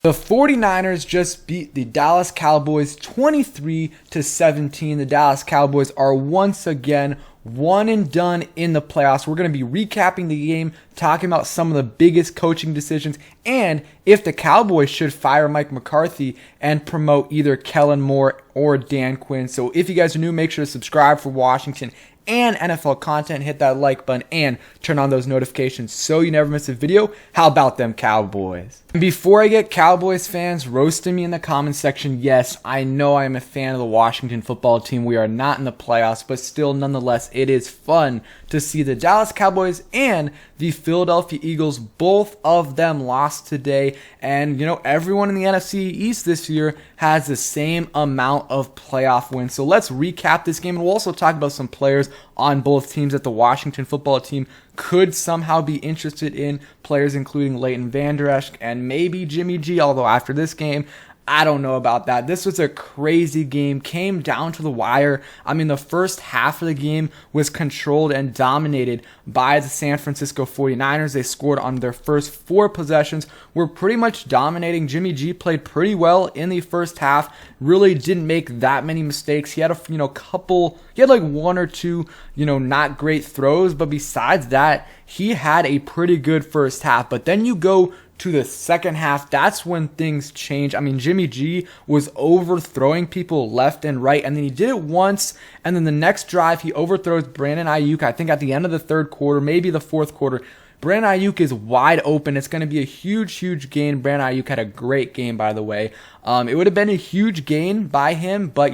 The 49ers just beat the Dallas Cowboys 23-17. The Dallas Cowboys are once again one and done in the playoffs. We're going to be recapping the game, talking about some of the biggest coaching decisions, and if the Cowboys should fire Mike McCarthy and promote either Kellen Moore or Dan Quinn. So if you guys are new, make sure to subscribe for Washington and NFL content, hit that like button, and turn on those notifications so you never miss a video. How about them Cowboys? And before I get Cowboys fans roasting me in the comments section, yes, I know I am a fan of the Washington football team. We are not in the playoffs, but still, nonetheless, it is fun to see the Dallas Cowboys and the Philadelphia Eagles, both of them lost today. And, you know, everyone in the NFC East this year has the same amount of playoff wins. So let's recap this game, and we'll also talk about some players on both teams that the Washington football team could somehow be interested in, players including Leighton Vander Esch and maybe Jimmy G, although after this game, I don't know about that. This was a crazy game, came down to the wire. I mean, the first half of the game was controlled and dominated by the San Francisco 49ers. They scored on their first 4 possessions, were pretty much dominating. Jimmy G played pretty well in the first half, really didn't make that many mistakes. He had he had like 1 or 2, not great throws, but besides that, he had a pretty good first half. But then you go to the second half, that's when things change. I mean, Jimmy G was overthrowing people left and right, and then he did it once, and then the next drive, he overthrows Brandon Ayuk, I think at the end of the third quarter, maybe the fourth quarter. Brandon Ayuk is wide open. It's going to be a huge, huge gain. Brandon Ayuk had a great game, by the way. It would have been a huge gain by him, but,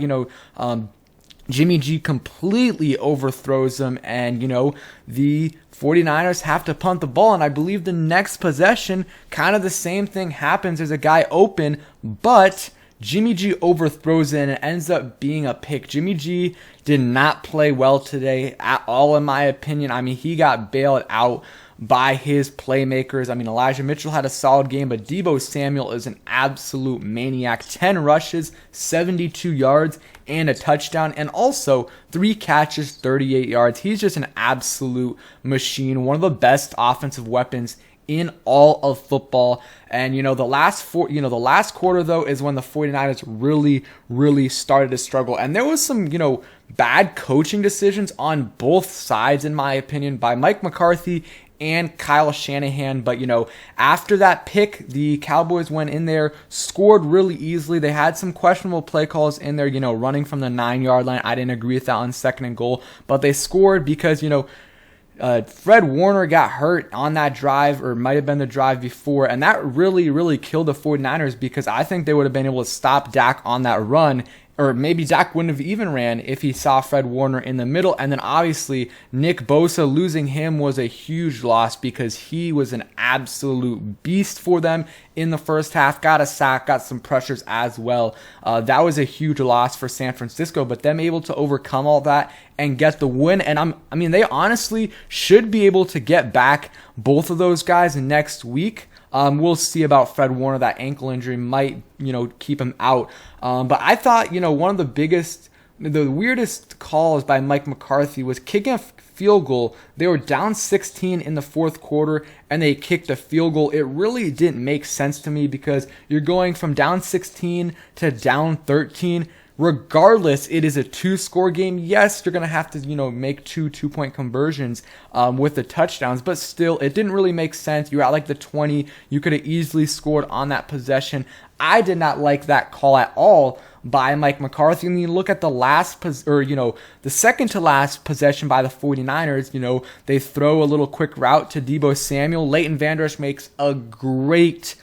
Jimmy G completely overthrows them, and, the 49ers have to punt the ball, and I believe the next possession, kind of the same thing happens. There's a guy open, but Jimmy G overthrows it, and it ends up being a pick. Jimmy G did not play well today at all, in my opinion. I mean, he got bailed out by his playmakers. I mean, Elijah Mitchell had a solid game, but Deebo Samuel is an absolute maniac. 10 rushes, 72 yards, and a touchdown, and also 3 catches, 38 yards. He's just an absolute machine, one of the best offensive weapons in all of football. And the last quarter though is when the 49ers really started to struggle, and there was some bad coaching decisions on both sides, in my opinion, by Mike McCarthy and Kyle Shanahan. But after that pick, the Cowboys went in there, scored really easily. They had some questionable play calls in there, running from the 9-yard line. I didn't agree with that on 2nd and goal, but they scored because Fred Warner got hurt on that drive, or might have been the drive before, and that really killed the 49ers, because I think they would have been able to stop Dak on that run. Or maybe Dak wouldn't have even ran if he saw Fred Warner in the middle. And then obviously Nick Bosa, losing him was a huge loss, because he was an absolute beast for them in the first half. Got a sack, got some pressures as well. That was a huge loss for San Francisco, but them able to overcome all that and get the win. And they honestly should be able to get back both of those guys next week. We'll see about Fred Warner. That ankle injury might, keep him out. But I thought, one of the weirdest calls by Mike McCarthy was kicking a field goal. They were down 16 in the fourth quarter, and they kicked a field goal. It really didn't make sense to me, because you're going from down 16 to down 13. Regardless, it is a 2-score game. Yes, you're going to have to, make 2 2-point conversions with the touchdowns, but still, it didn't really make sense. You're at like the 20. You could have easily scored on that possession. I did not like that call at all by Mike McCarthy. And you look at the the second to last possession by the 49ers, they throw a little quick route to Deebo Samuel. Leighton Vander Esch makes a great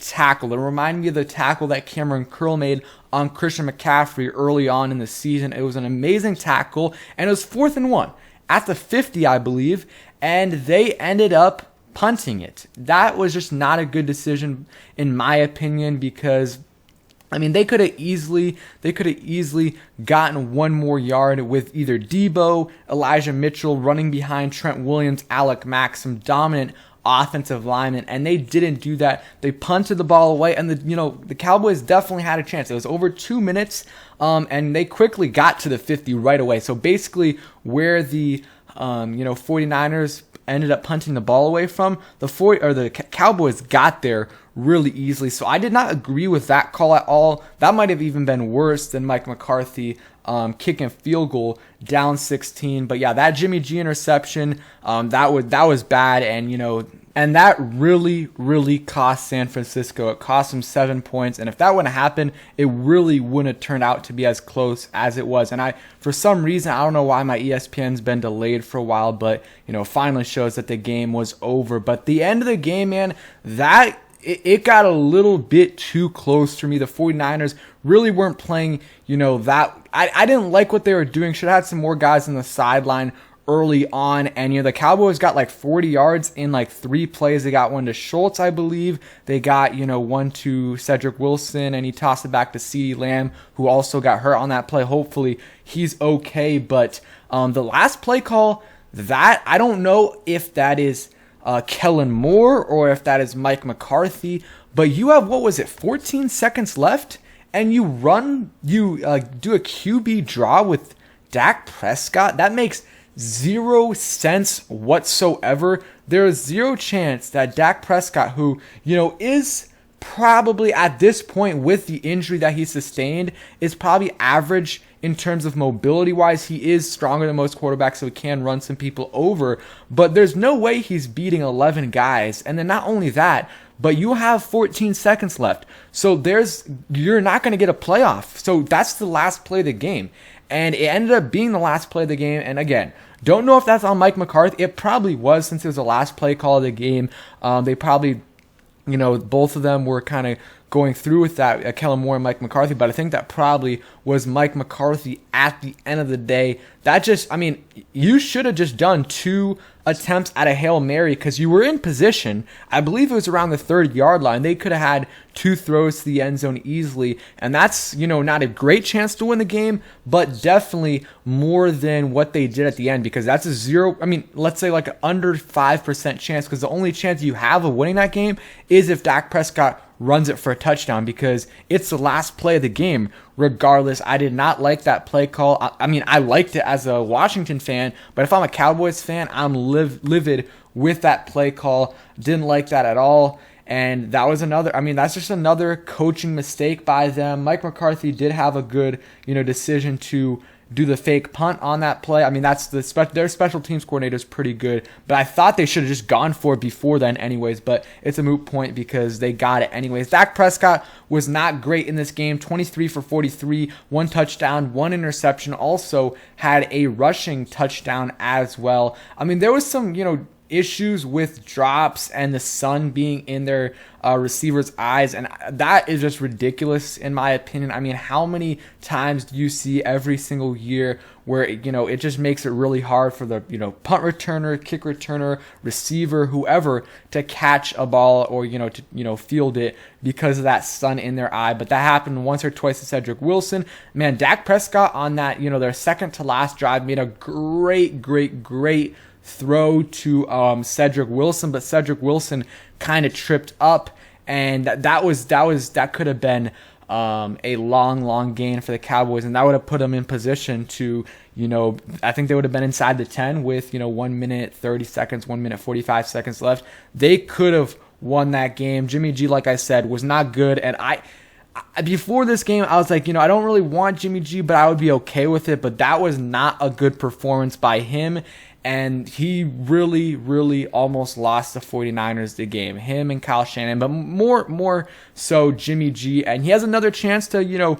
tackle. It reminded me of the tackle that Cameron Curl made on Christian McCaffrey early on in the season. It was an amazing tackle, and it was 4th and 1 at the 50, I believe, and they ended up punting it. That was just not a good decision, in my opinion, because they could have easily gotten 1 more yard with either Deebo, Elijah Mitchell running behind Trent Williams, Alec Mack, some dominant offensive linemen, and they didn't do that. They punted the ball away, and the Cowboys definitely had a chance. It was over 2 minutes, and they quickly got to the 50 right away. So basically, where the 49ers ended up punting the ball away from, the Cowboys got there really easily. So I did not agree with that call at all. That might have even been worse than Mike McCarthy kicking field goal down 16. But yeah, that Jimmy G interception, that was bad, and that really cost San Francisco. It cost them 7 points, and if that wouldn't happen, it really wouldn't have turned out to be as close as it was. And for some reason, I don't know why my ESPN's been delayed for a while, but finally shows that the game was over. But the end of the game, man, it got a little bit too close for me. The 49ers really weren't playing, that. I didn't like what they were doing. Should have had some more guys on the sideline early on, and the Cowboys got like 40 yards in like 3 plays. They got one to Schultz, I believe. They got one to Cedric Wilson, and he tossed it back to CeeDee Lamb, who also got hurt on that play. Hopefully he's okay. But the last play call, that I don't know if that is Kellen Moore or if that is Mike McCarthy, but you have, 14 seconds left, and you do a QB draw with Dak Prescott. That makes zero sense whatsoever. There is zero chance that Dak Prescott, who is probably at this point with the injury that he sustained, is probably average in terms of mobility wise. He is stronger than most quarterbacks, so he can run some people over, but there's no way he's beating 11 guys. And then not only that, but you have 14 seconds left, so you're not going to get a playoff. So that's the last play of the game, and it ended up being the last play of the game. And again, don't know if that's on Mike McCarthy. It probably was, since it was the last play call of the game. They probably, both of them were kind of going through with that, Kellen Moore and Mike McCarthy, but I think that probably was Mike McCarthy at the end of the day. You should have just done 2 attempts at a Hail Mary, because you were in position. I believe it was around the 30-yard line. They could have had 2 throws to the end zone easily, and that's, not a great chance to win the game, but definitely more than what they did at the end, because that's let's say like an under 5% chance, because the only chance you have of winning that game is if Dak Prescott runs it for a touchdown, because it's the last play of the game. Regardless, I did not like that play call. I liked it as a Washington fan, but if I'm a Cowboys fan, I'm livid with that play call. Didn't like that at all. And that was that's just another coaching mistake by them. Mike McCarthy did have a good, decision to do the fake punt on that play. That's their special teams coordinator is pretty good, but I thought they should have just gone for it before then anyways, but it's a moot point because they got it anyways. Dak Prescott was not great in this game. 23 for 43, 1 touchdown, 1 interception, also had a rushing touchdown as well. There was some, issues with drops and the sun being in their receivers' eyes, and that is just ridiculous in my opinion. How many times do you see every single year where it just makes it really hard for the punt returner, kick returner, receiver, whoever to catch a ball or to field it because of that sun in their eye? But that happened once or twice to Cedric Wilson. Man, Dak Prescott on that their second to last drive made a great throw to Cedric Wilson, but Cedric Wilson kind of tripped up, and that could have been a long gain for the Cowboys, and that would have put them in position to I think they would have been inside the 10 with 1 minute 30 seconds, 1 minute 45 seconds left. They could have won that game. Jimmy G, like I said, was not good, and before this game, I was like, I don't really want Jimmy G, but I would be okay with it. But that was not a good performance by him, and he really almost lost the 49ers the game. Him and Kyle Shanahan, but more so Jimmy G, and he has another chance to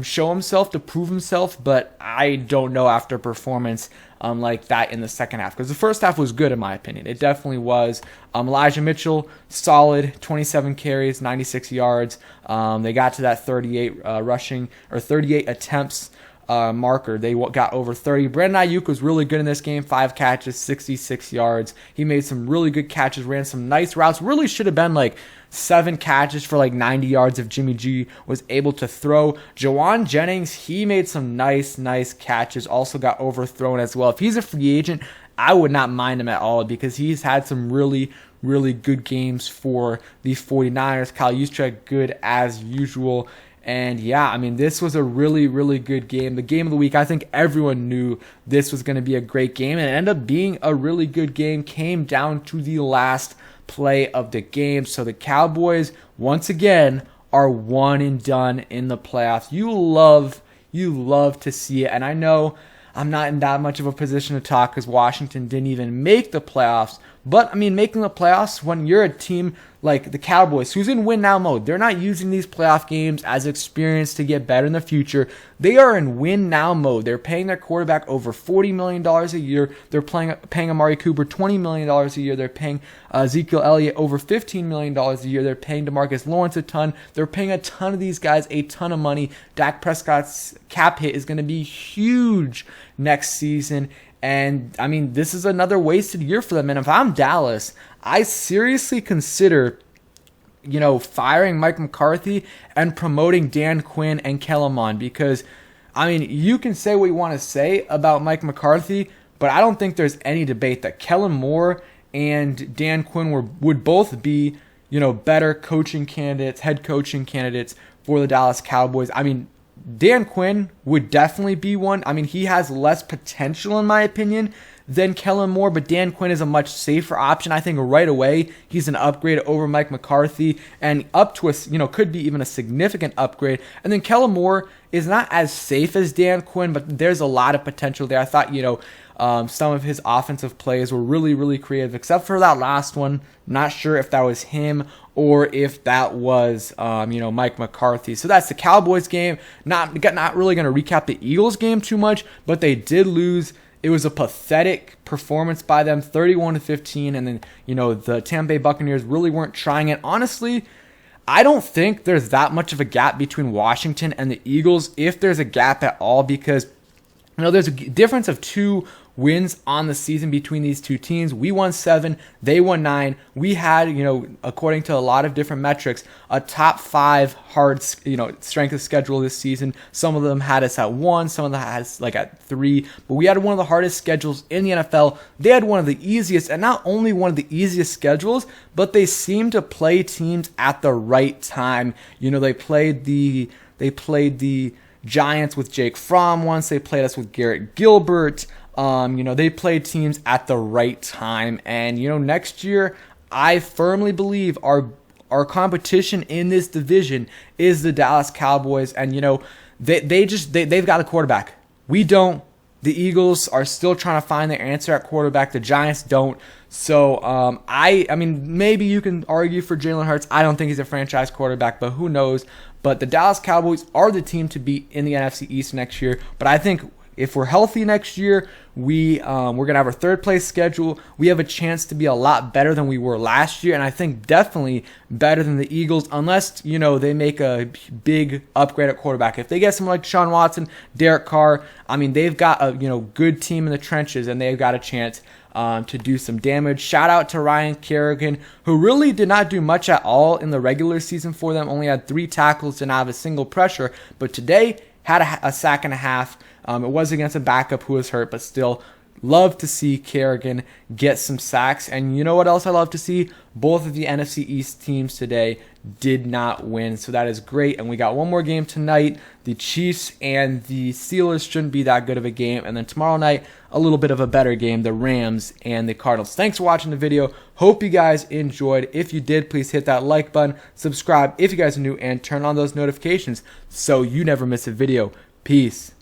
show himself, to prove himself, but I don't know after a performance like that in the second half, because the first half was good in my opinion. It definitely was. Elijah Mitchell, solid, 27 carries, 96 yards. They got to that 38 rushing or 38 attempts marker. They got over 30. Brandon Ayuk was really good in this game. 5 catches, 66 yards. He made some really good catches, ran some nice routes. Really should have been like 7 catches for like 90 yards if Jimmy G was able to throw. Jawan Jennings, he made some nice catches. Also got overthrown as well. If he's a free agent, I would not mind him at all, because he's had some really good games for the 49ers. Kyle Juszczyk, good as usual. And yeah, this was a really good game. The game of the week, I think everyone knew this was going to be a great game, and it ended up being a really good game. Came down to the last play of the game. So the Cowboys, once again, are one and done in the playoffs. You love to see it. And I know I'm not in that much of a position to talk because Washington didn't even make the playoffs. But, I mean, making the playoffs when you're a team like the Cowboys, who's in win-now mode, they're not using these playoff games as experience to get better in the future. They are in win-now mode. They're paying their quarterback over $40 million a year. They're paying Amari Cooper $20 million a year. They're paying Ezekiel Elliott over $15 million a year. They're paying DeMarcus Lawrence a ton. They're paying a ton of these guys a ton of money. Dak Prescott's cap hit is going to be huge next season. And, I mean, this is another wasted year for them. And if I'm Dallas, I seriously consider, firing Mike McCarthy and promoting Dan Quinn and Kellen Mond. Because, I mean, you can say what you want to say about Mike McCarthy, but I don't think there's any debate that Kellen Moore and Dan Quinn would both be, better coaching candidates, head coaching candidates for the Dallas Cowboys. I mean, Dan Quinn would definitely be one. I mean, he has less potential, in my opinion, than Kellen Moore, but Dan Quinn is a much safer option. I think right away he's an upgrade over Mike McCarthy, and up to could be even a significant upgrade. And then Kellen Moore is not as safe as Dan Quinn, but there's a lot of potential there. I thought, some of his offensive plays were really, really creative, except for that last one. Not sure if that was him or if that was, Mike McCarthy. So that's the Cowboys game. Not really going to recap the Eagles game too much, but they did lose. It was a pathetic performance by them, 31-15, and then, the Tampa Bay Buccaneers really weren't trying it. Honestly, I don't think there's that much of a gap between Washington and the Eagles, if there's a gap at all, because, there's a difference of 2 wins on the season between these two teams. We won 7, they won 9. We had, according to a lot of different metrics, a top 5 hard, strength of schedule this season. Some of them had us at 1, some of them had us at 3, but we had one of the hardest schedules in the NFL. They had one of the easiest, and not only one of the easiest schedules, but they seemed to play teams at the right time. They played the Giants with Jake Fromm once. They played us with Garrett Gilbert. They played teams at the right time. And, next year, I firmly believe our competition in this division is the Dallas Cowboys. And, they've got a quarterback. We don't. The Eagles are still trying to find their answer at quarterback. The Giants don't. So, I mean, maybe you can argue for Jalen Hurts. I don't think he's a franchise quarterback, but who knows? But the Dallas Cowboys are the team to beat in the NFC East next year. But I think if we're healthy next year, we're going to have our 3rd place schedule. We have a chance to be a lot better than we were last year, and I think definitely better than the Eagles, unless, they make a big upgrade at quarterback. If they get someone like Deshaun Watson, Derek Carr, I mean, they've got a, good team in the trenches, and they've got a chance to do some damage. Shout out to Ryan Kerrigan, who really did not do much at all in the regular season for them. Only had 3 tackles, didn't have a single pressure, but today had a sack and a half. It was against a backup who was hurt, but still love to see Kerrigan get some sacks. And you know what else I love to see? Both of the NFC East teams today did not win, so that is great. And we got one more game tonight. The Chiefs and the Steelers shouldn't be that good of a game. And then tomorrow night, a little bit of a better game, the Rams and the Cardinals. Thanks for watching the video. Hope you guys enjoyed. If you did, please hit that like button, subscribe if you guys are new, and turn on those notifications so you never miss a video. Peace.